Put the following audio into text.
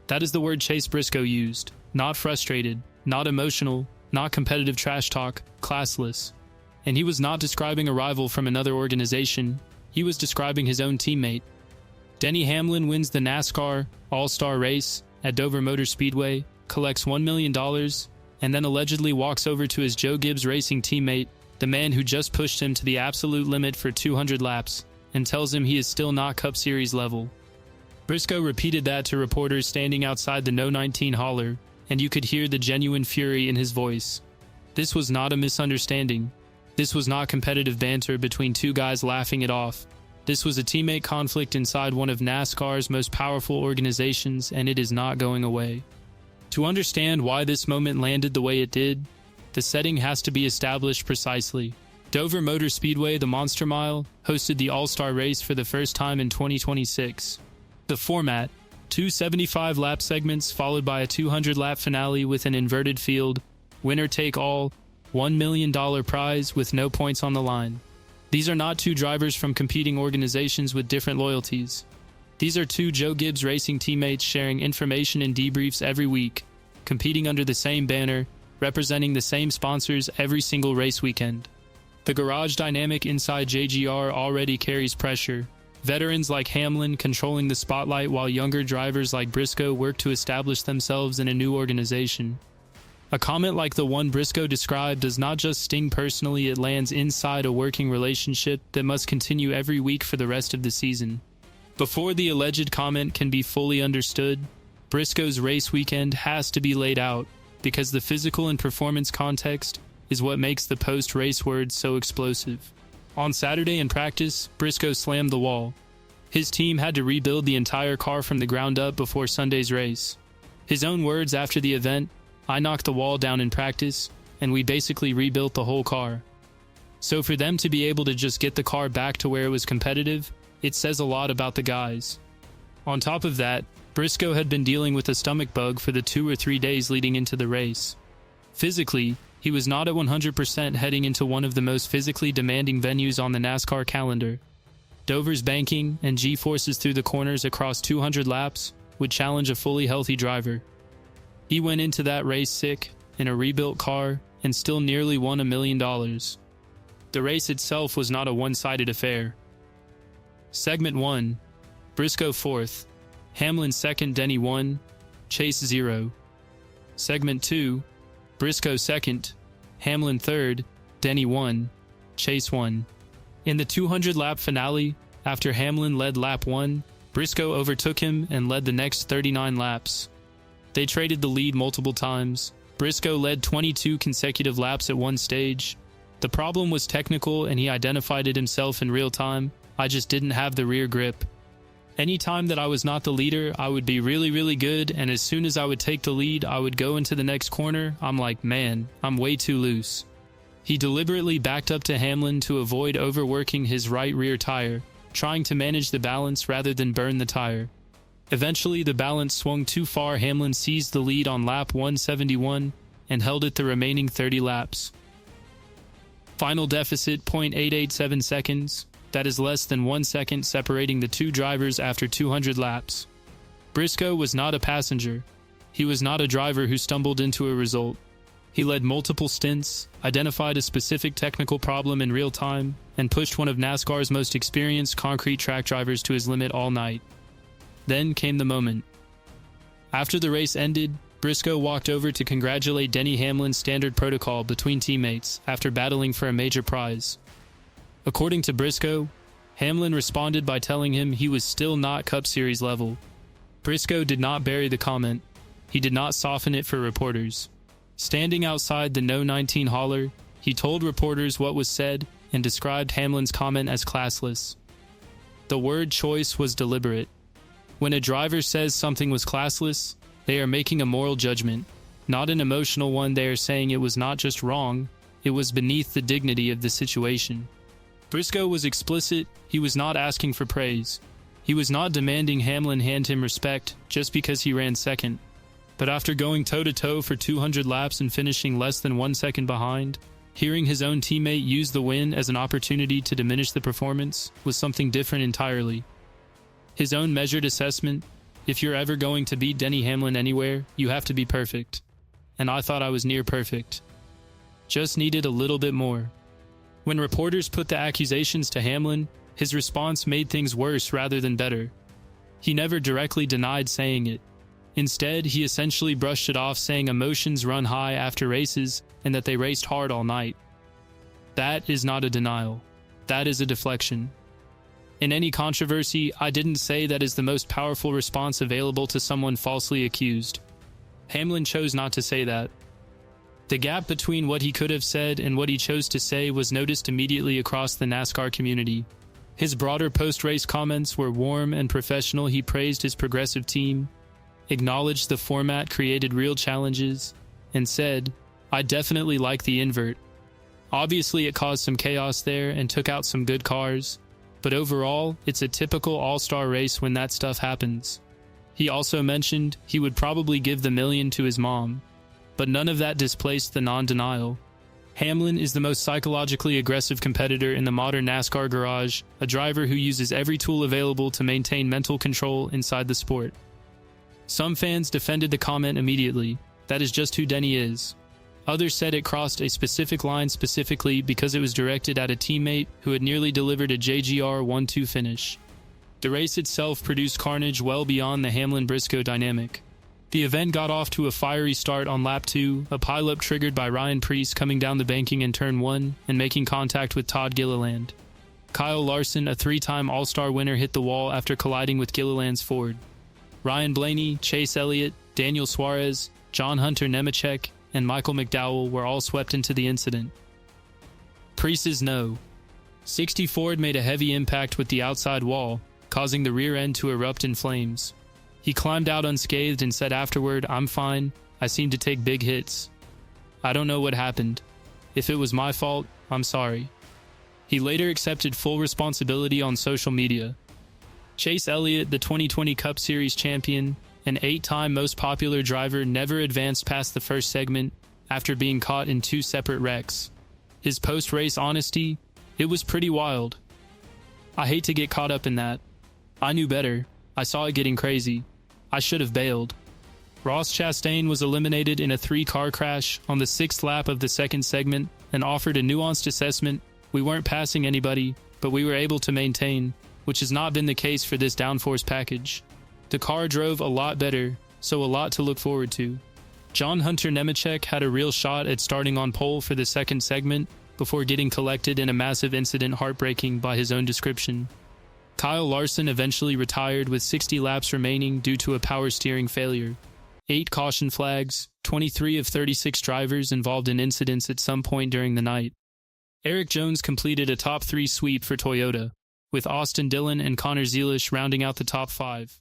That is the word Chase Briscoe used. Not frustrated, not emotional, not competitive trash talk, classless. And he was not describing a rival from another organization, he was describing his own teammate. Denny Hamlin wins the NASCAR All-Star Race at Dover Motor Speedway, collects $1 million, and then allegedly walks over to his Joe Gibbs Racing teammate, the man who just pushed him to the absolute limit for 200 laps, and tells him he is still not Cup Series level. Briscoe repeated that to reporters standing outside the No 19 hauler, and you could hear the genuine fury in his voice. This was not a misunderstanding. This was not competitive banter between two guys laughing it off. This was a teammate conflict inside one of NASCAR's most powerful organizations, and it is not going away. To understand why this moment landed the way it did, the setting has to be established precisely. Dover Motor Speedway, the Monster Mile, hosted the All-Star Race for the first time in 2026. The format: 2 75-lap segments followed by a 200-lap finale with an inverted field, winner take all, $1 million prize with no points on the line. These are not two drivers from competing organizations with different loyalties. These are two Joe Gibbs Racing teammates sharing information and debriefs every week, competing under the same banner, representing the same sponsors every single race weekend. The garage dynamic inside JGR already carries pressure. Veterans like Hamlin controlling the spotlight while younger drivers like Briscoe work to establish themselves in a new organization. A comment like the one Briscoe described does not just sting personally, it lands inside a working relationship that must continue every week for the rest of the season. Before the alleged comment can be fully understood, Briscoe's race weekend has to be laid out, because the physical and performance context is what makes the post-race words so explosive. On Saturday in practice, Briscoe slammed the wall. His team had to rebuild the entire car from the ground up before Sunday's race. His own words after the event: "I knocked the wall down in practice, and we basically rebuilt the whole car." So for them to be able to just get the car back to where it was competitive, it says a lot about the guys. On top of that, Briscoe had been dealing with a stomach bug for the 2 or 3 days leading into the race. Physically, he was not at 100% heading into one of the most physically demanding venues on the NASCAR calendar. Dover's banking and G-forces through the corners across 200 laps would challenge a fully healthy driver. He went into that race sick, in a rebuilt car, and still nearly won $1 million. The race itself was not a one-sided affair. Segment 1, Briscoe 4th, Hamlin 2nd, Denny 1, Chase 0. Segment 2, Briscoe 2nd, Hamlin 3rd, Denny 1, Chase 1. In the 200-lap finale, after Hamlin led lap 1, Briscoe overtook him and led the next 39 laps. They traded the lead multiple times. Briscoe led 22 consecutive laps at one stage. The problem was technical, and he identified it himself in real time: "I just didn't have the rear grip. Any time that I was not the leader, I would be really good, and as soon as I would take the lead, I would go into the next corner. I'm like, man, I'm way too loose." He deliberately backed up to Hamlin to avoid overworking his right rear tire, trying to manage the balance rather than burn the tire. Eventually, the balance swung too far. Hamlin seized the lead on lap 171 and held it the remaining 30 laps. Final deficit: 0.887 seconds. That is less than 1 second separating the two drivers after 200 laps. Briscoe was not a passenger. He was not a driver who stumbled into a result. He led multiple stints, identified a specific technical problem in real time, and pushed one of NASCAR's most experienced concrete track drivers to his limit all night. Then came the moment. After the race ended, Briscoe walked over to congratulate Denny Hamlin's standard protocol between teammates after battling for a major prize. According to Briscoe, Hamlin responded by telling him he was still not Cup Series level. Briscoe did not bury the comment. He did not soften it for reporters. Standing outside the No 19 hauler, he told reporters what was said and described Hamlin's comment as classless. The word choice was deliberate. When a driver says something was classless, they are making a moral judgment, not an emotional one. They are saying it was not just wrong, it was beneath the dignity of the situation. Briscoe was explicit. He was not asking for praise. He was not demanding Hamlin hand him respect just because he ran second. But after going toe-to-toe for 200 laps and finishing less than 1 second behind, hearing his own teammate use the win as an opportunity to diminish the performance was something different entirely. His own measured assessment, If you're ever going to beat Denny Hamlin anywhere, you have to be perfect. And I thought I was near perfect. Just needed a little bit more. When reporters put the accusations to Hamlin, his response made things worse rather than better. He never directly denied saying it. Instead, he essentially brushed it off, saying emotions run high after races and that they raced hard all night. That is not a denial. That is a deflection. In any controversy, I didn't say that is the most powerful response available to someone falsely accused. Hamlin chose not to say that. The gap between what he could have said and what he chose to say was noticed immediately across the NASCAR community. His broader post-race comments were warm and professional. He praised his progressive team, acknowledged the format created real challenges, and said, "I definitely like the invert. Obviously it caused some chaos there and took out some good cars, but overall, it's a typical all-star race when that stuff happens." He also mentioned he would probably give the $1 million to his mom, but none of that displaced the non-denial. Hamlin is the most psychologically aggressive competitor in the modern NASCAR garage, a driver who uses every tool available to maintain mental control inside the sport. Some fans defended the comment immediately. That is just who Denny is. Others said it crossed a specific line specifically because it was directed at a teammate who had nearly delivered a JGR 1-2 finish. The race itself produced carnage well beyond the Hamlin-Briscoe dynamic. The event got off to a fiery start on lap 2, a pileup triggered by Ryan Preece coming down the banking in turn 1 and making contact with Todd Gilliland. Kyle Larson, a 3-time All-Star winner, hit the wall after colliding with Gilliland's Ford. Ryan Blaney, Chase Elliott, Daniel Suarez, John Hunter Nemechek, and Michael McDowell were all swept into the incident. Preece's no. 60 Ford made a heavy impact with the outside wall, causing the rear end to erupt in flames. He climbed out unscathed and said afterward, "I'm fine, I seem to take big hits. I don't know what happened. If it was my fault, I'm sorry." He later accepted full responsibility on social media. Chase Elliott, the 2020 Cup Series champion, an 8-time most popular driver, never advanced past the first segment after being caught in 2 separate wrecks. His post-race honesty, it was pretty wild. "I hate to get caught up in that. I knew better. I saw it getting crazy. I should have bailed." Ross Chastain was eliminated in a 3-car crash on the 6th lap of the second segment and offered a nuanced assessment. "We weren't passing anybody, but we were able to maintain, which has not been the case for this downforce package. The car drove a lot better, so a lot to look forward to." John Hunter Nemechek had a real shot at starting on pole for the second segment before getting collected in a massive incident, heartbreaking by his own description. Kyle Larson eventually retired with 60 laps remaining due to a power steering failure. 8 caution flags, 23 of 36 drivers involved in incidents at some point during the night. Eric Jones completed a top 3 sweep for Toyota, with Austin Dillon and Connor Zeilish rounding out the top 5.